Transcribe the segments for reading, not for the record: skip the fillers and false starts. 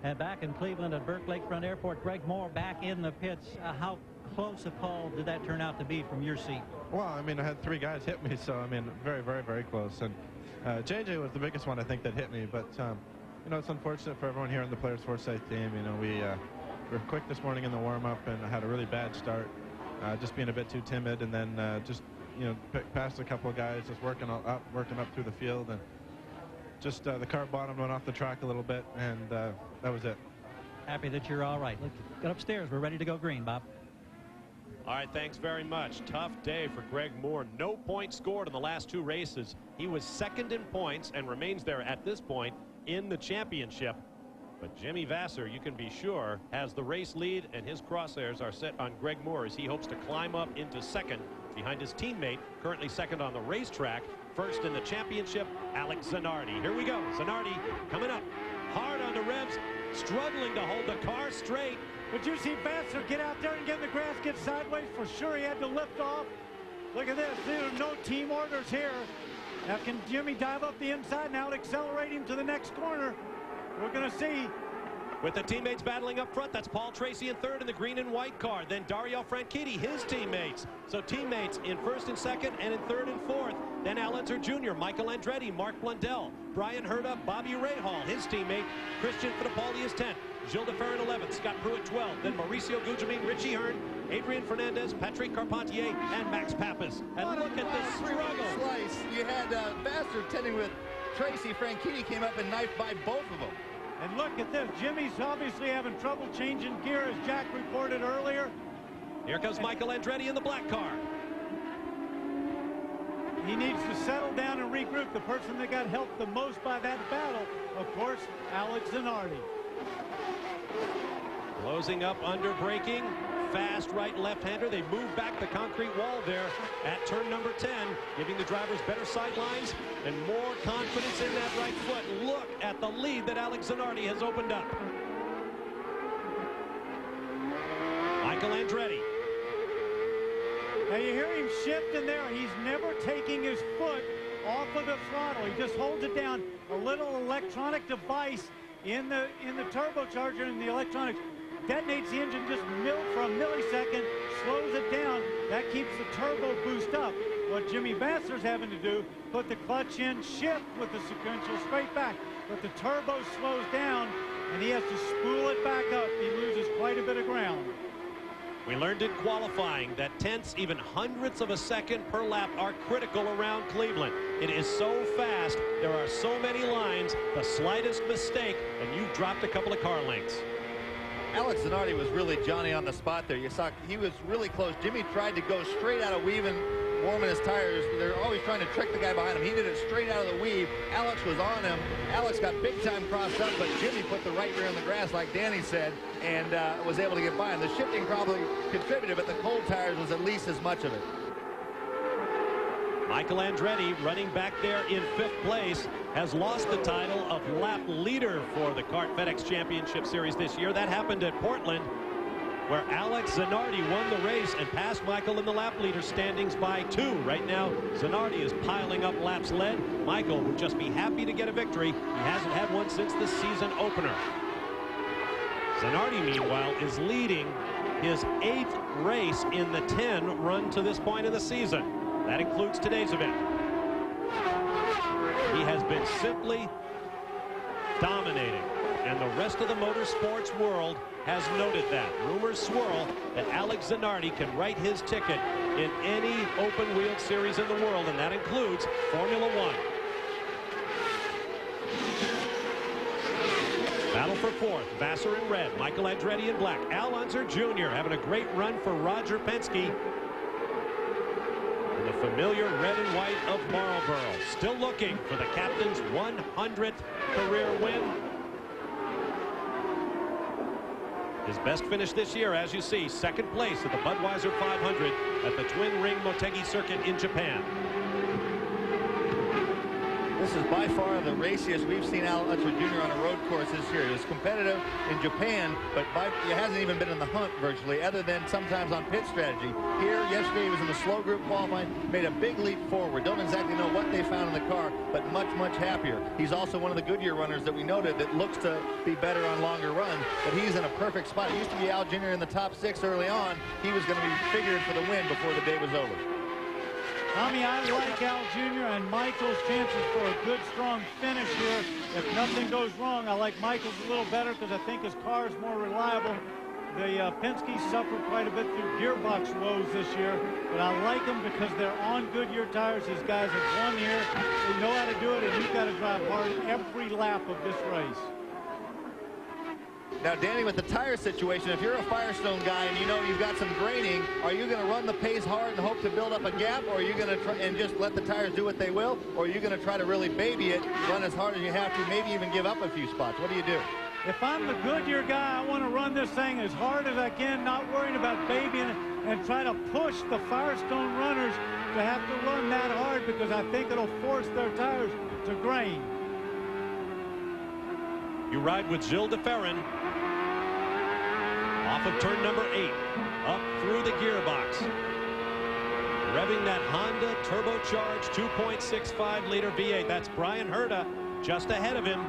And back in Cleveland at Burke Lakefront Airport, Greg Moore back in the pits. How close a call did that turn out to be from your seat? Well, I mean, I had 3 guys hit me, so I mean, very, very, very close. And JJ was the biggest one I think that hit me, but you know, it's unfortunate for everyone here on the Players Foresight team. You know, we were quick this morning in the warm-up and had a really bad start, just being a bit too timid, and then just, you know, past a couple of guys, just working up through the field, and just the car bottom went off the track a little bit, and that was it. Happy that you're all right. Let's get upstairs. We're ready to go green, Bob. All right, thanks very much. Tough day for Greg Moore. No points scored in the last 2 races. He was second in points and remains there at this point in the championship. But Jimmy Vasser, you can be sure, has the race lead, and his crosshairs are set on Greg Moore as he hopes to climb up into second behind his teammate, currently second on the racetrack. First in the championship, Alex Zanardi. Here we go. Zanardi coming up hard on the revs, struggling to hold the car straight. But you see Vasser get out there and get in the grass, get sideways. For sure he had to lift off. Look at this. There are no team orders here. Now can Jimmy dive up the inside now, accelerating to the next corner? We're going to see. With the teammates battling up front, that's Paul Tracy in third in the green and white car. Then Dario Franchitti, his teammates. So teammates in first and second, and in third and fourth. Then Al Unser Jr., Michael Andretti, Mark Blundell, Brian Herta, Bobby Rahal, his teammate. Christian Fittipaldi is 10th. Gilles de Ferran 11th. Scott Pruitt 12th. Then Mauricio Gugelmin, Richie Hearn, Adrian Fernandez, Patrick Carpentier, and Max Pappas. And look at this struggle. Slice. You had Vasser tending with Tracy. Franchitti came up and knifed by both of them. And look at this. Jimmy's obviously having trouble changing gear, as Jack reported earlier. Here comes Michael Andretti in the black car. He needs to settle down and regroup. The person that got helped the most by that battle, of course, Alex Zanardi. Closing up under braking. Fast right left-hander. They move back the concrete wall there at turn number 10, giving the drivers better sight lines and more confidence in that right foot. Look at the lead that Alex Zanardi has opened up. Michael Andretti. Now you hear him shift in there. He's never taking his foot off of the throttle. He just holds it down. A little electronic device in the turbocharger, and the electronics detonates the engine just for a millisecond, slows it down. That keeps the turbo boost up. What Jimmy Vasser's having to do, put the clutch in, shift with the sequential straight back. But the turbo slows down, and he has to spool it back up. He loses quite a bit of ground. We learned in qualifying that tenths, even hundredths of a second per lap are critical around Cleveland. It is so fast. There are so many lines. The slightest mistake, and you've dropped a couple of car lengths. Alex Zanardi was really Johnny on the spot there. You saw he was really close. Jimmy tried to go straight out of weaving, warming his tires. They're always trying to trick the guy behind him. He did it straight out of the weave. Alex was on him. Alex got big time crossed up, but Jimmy put the right rear in the grass, like Danny said, and was able to get by him. The shifting probably contributed, but the cold tires was at least as much of it. Michael Andretti, running back there in 5th place, has lost the title of lap leader for the CART FedEx Championship Series this year. That happened at Portland, where Alex Zanardi won the race and passed Michael in the lap leader standings by 2. Right now, Zanardi is piling up laps led. Michael would just be happy to get a victory. He hasn't had one since the season opener. Zanardi, meanwhile, is leading his 8th race in the 10 run to this point of the season. That includes today's event. He has been simply dominating, and the rest of the motorsports world has noted that. Rumors swirl that Alex Zanardi can write his ticket in any open-wheeled series in the world, and that includes Formula One. Battle for 4th, Vasser in red, Michael Andretti in black, Al Unser Jr. having a great run for Roger Penske. The familiar red and white of Marlboro, still looking for the captain's 100th career win. His best finish this year, as you see, 2nd place at the Budweiser 500 at the Twin Ring Motegi Circuit in Japan. This is by far the raciest we've seen Al Unser Jr. on a road course this year. He was competitive in Japan, but he hasn't even been in the hunt virtually, other than sometimes on pit strategy. Here, yesterday, he was in the slow group qualifying, made a big leap forward. Don't exactly know what they found in the car, but much, much happier. He's also one of the Goodyear runners that we noted that looks to be better on longer runs, but he's in a perfect spot. It used to be Al Jr. in the top 6 early on. He was going to be figured for the win before the day was over. Tommy, I like Al Jr. and Michael's chances for a good, strong finish here. If nothing goes wrong, I like Michael's a little better because I think his car is more reliable. The Penske suffered quite a bit through gearbox woes this year, but I like them because they're on Goodyear tires. These guys have won here. They know how to do it, and you've got to drive hard every lap of this race. Now, Danny, with the tire situation, if you're a Firestone guy and you know you've got some graining, are you going to run the pace hard and hope to build up a gap, or are you going to try and just let the tires do what they will, or are you going to try to really baby it, run as hard as you have to, maybe even give up a few spots? What do you do? If I'm the Goodyear guy, I want to run this thing as hard as I can, not worrying about babying it, and try to push the Firestone runners to have to run that hard because I think it'll force their tires to grain. You ride with Gilles de Ferran off of turn number 8, up through the gearbox, revving that Honda turbocharged 2.65 liter V8. That's Bryan Herta just ahead of him.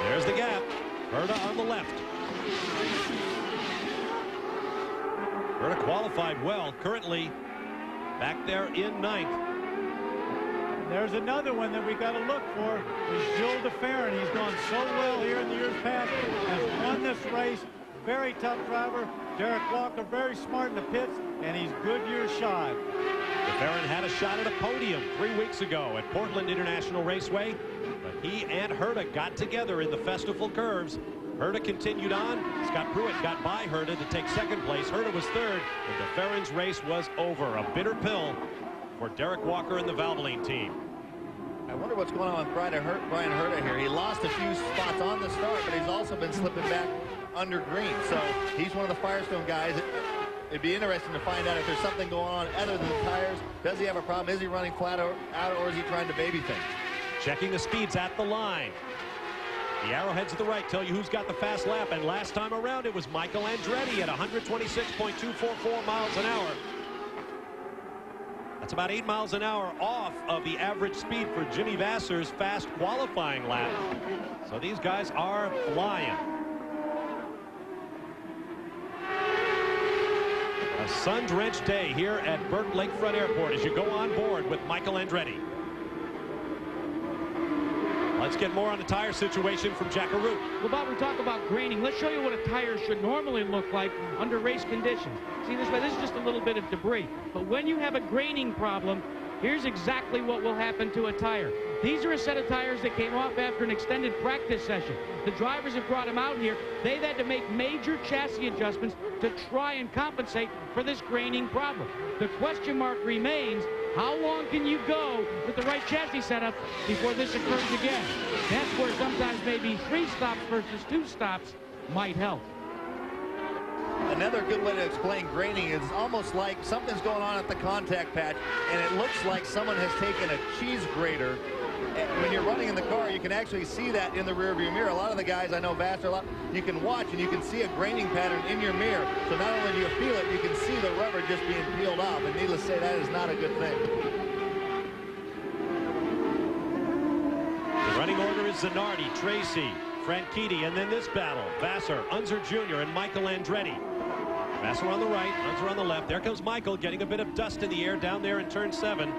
There's the gap. Herta on the left. Herta qualified well, currently back there in 9th. There's another one that we got to look for is Gilles de Ferran. He's gone so well here in the years past, has won this race. Very tough driver. Derek Walker, very smart in the pits, and he's Goodyear shod. De Ferran had a shot at a podium 3 weeks ago at Portland International Raceway, but he and Herta got together in the Festival Curves. Herta continued on. Scott Pruitt got by Herta to take 2nd place. Herta was 3rd, and De Ferran's race was over. A bitter pill for Derek Walker and the Valvoline team. I wonder what's going on with Bryan Herta here. He lost a few spots on the start, but he's also been slipping back under green. So he's one of the Firestone guys. It'd be interesting to find out if there's something going on other than the tires. Does he have a problem? Is he running flat out, or is he trying to baby things? Checking the speeds at the line. The arrowheads to the right tell you who's got the fast lap, and last time around it was Michael Andretti at 126.244 miles an hour. That's about 8 miles an hour off of the average speed for Jimmy Vasser's fast qualifying lap. So these guys are flying. A sun-drenched day here at Burke Lakefront Airport as you go on board with Michael Andretti. Let's get more on the tire situation from Jack Arute. Well, Bob, we talk about graining. Let's show you what a tire should normally look like under race conditions. See this way, this is just a little bit of debris. But when you have a graining problem, here's exactly what will happen to a tire. These are a set of tires that came off after an extended practice session. The drivers have brought them out here. They've had to make major chassis adjustments to try and compensate for this graining problem. The question mark remains, how long can you go with the right chassis setup before this occurs again? That's where sometimes maybe 3 stops versus 2 stops might help. Another good way to explain graining is almost like something's going on at the contact patch, and it looks like someone has taken a cheese grater. And when you're running in the car, you can actually see that in the rearview mirror. A lot of the guys, I know Vasser a lot, you can watch and you can see a graining pattern in your mirror. So not only do you feel it, you can see the rubber just being peeled off. And needless to say, that is not a good thing. The running order is Zanardi, Tracy, Franchitti, and then this battle, Vasser, Unser Jr., and Michael Andretti. Vasser on the right, Unser on the left. There comes Michael getting a bit of dust in the air down there in turn 7.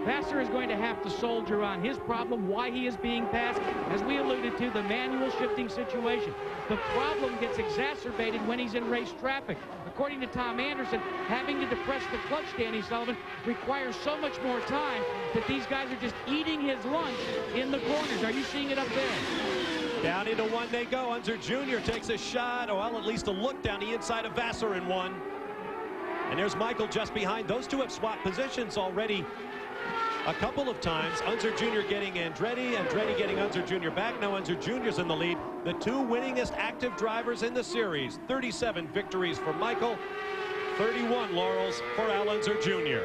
Vasser is going to have to soldier on his problem, why he is being passed. As we alluded to, the manual shifting situation. The problem gets exacerbated when he's in race traffic. According to Tom Anderson, having to depress the clutch, Danny Sullivan, requires so much more time that these guys are just eating his lunch in the corners. Are you seeing it up there? Down into 1 they go. Unser Jr. takes a shot, or well, at least a look down the inside of Vasser in 1. And there's Michael just behind. Those two have swapped positions already a couple of times. Unser Jr. getting Andretti, Andretti getting Unser Jr. back. Now Unser Jr.'s in the lead. The 2 winningest active drivers in the series. 37 victories for Michael, 31 laurels for Al Unser Jr.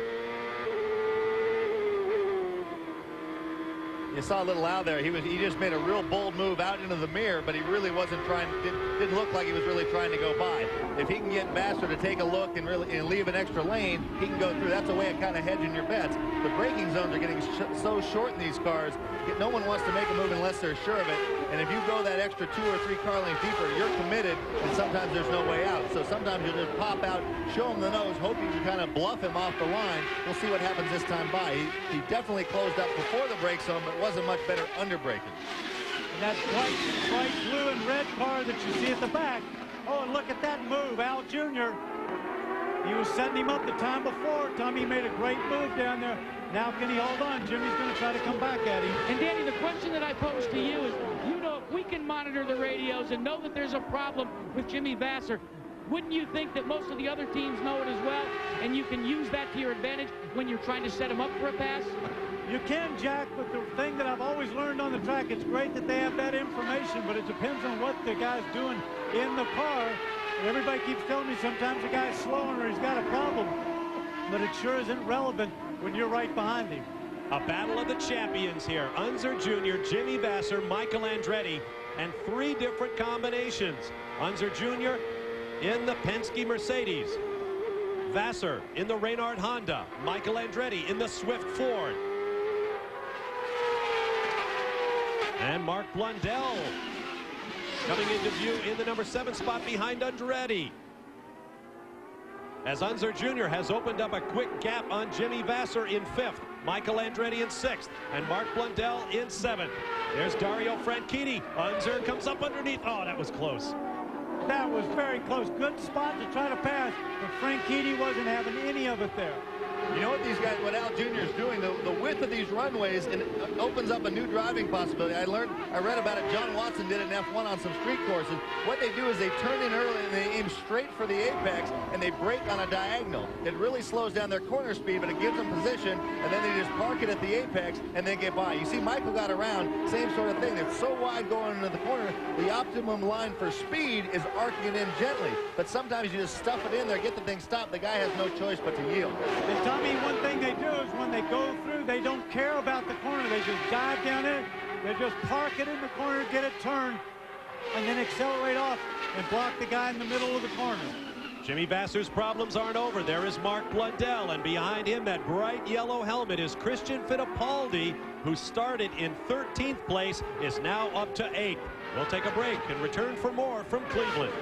You saw a little Al there. He just made a real bold move out into the mirror, but he really wasn't trying. Didn't look like he was really trying to go by. If he can get Vassar to take a look and leave an extra lane, he can go through. That's a way of kind of hedging your bets. The braking zones are getting so short in these cars. No one wants to make a move unless they're sure of it. And if you go that extra 2 or 3 car lengths deeper, you're committed, and sometimes there's no way out. So sometimes you'll just pop out, show him the nose, hope you can kind of bluff him off the line. We'll see what happens this time by. He definitely closed up before the brake zone, but wasn't much better under braking. And that bright blue and red car that you see at the back. Oh, and look at that move, Al Jr. He was setting him up the time before. Tommy made a great move down there. Now can he hold on? Jimmy's going to try to come back at him. And Danny, the question that I pose to you is, if we can monitor the radios and know that there's a problem with Jimmy Vassar, wouldn't you think that most of the other teams know it as well, and you can use that to your advantage when you're trying to set him up for a pass? You can, Jack, but the thing that I've always learned on the track, it's great that they have that information, but it depends on what the guy's doing in the car. And everybody keeps telling me sometimes the guy's slowing or he's got a problem, but it sure isn't relevant when you're right behind him. A battle of the champions here. Unser Jr., Jimmy Vassar, Michael Andretti, and 3 different combinations. Unser Jr. in the Penske Mercedes. Vassar in the Reynard Honda. Michael Andretti in the Swift Ford. And Mark Blundell coming into view in the number 7 spot behind Andretti. As Unser Jr. has opened up a quick gap on Jimmy Vassar in 5th. Michael Andretti in 6th. And Mark Blundell in 7th. There's Dario Franchitti. Unser comes up underneath. Oh, that was close. That was very close. Good spot to try to pass, but Franchitti wasn't having any of it there. You know what these guys, what Al Jr. is doing, the width of these runways, and it opens up a new driving possibility. I read about it. John Watson did it in F1 on some street courses. What they do is they turn in early and they aim straight for the apex and they brake on a diagonal. It really slows down their corner speed, but it gives them position, and then they just park it at the apex and then get by. You see, Michael got around, same sort of thing. It's so wide going into the corner, the optimum line for speed is arcing it in gently. But sometimes you just stuff it in there, get the thing stopped. The guy has no choice but to yield. And Tommy, one thing they do is when they go through, they don't care about the corner. They just dive down in it. They just park it in the corner, get it turned, and then accelerate off and block the guy in the middle of the corner. Jimmy Vassar's problems aren't over. There is Mark Blundell, and behind him, that bright yellow helmet is Christian Fittipaldi, who started in 13th place, is now up to 8th. We'll take a break and return for more from Cleveland.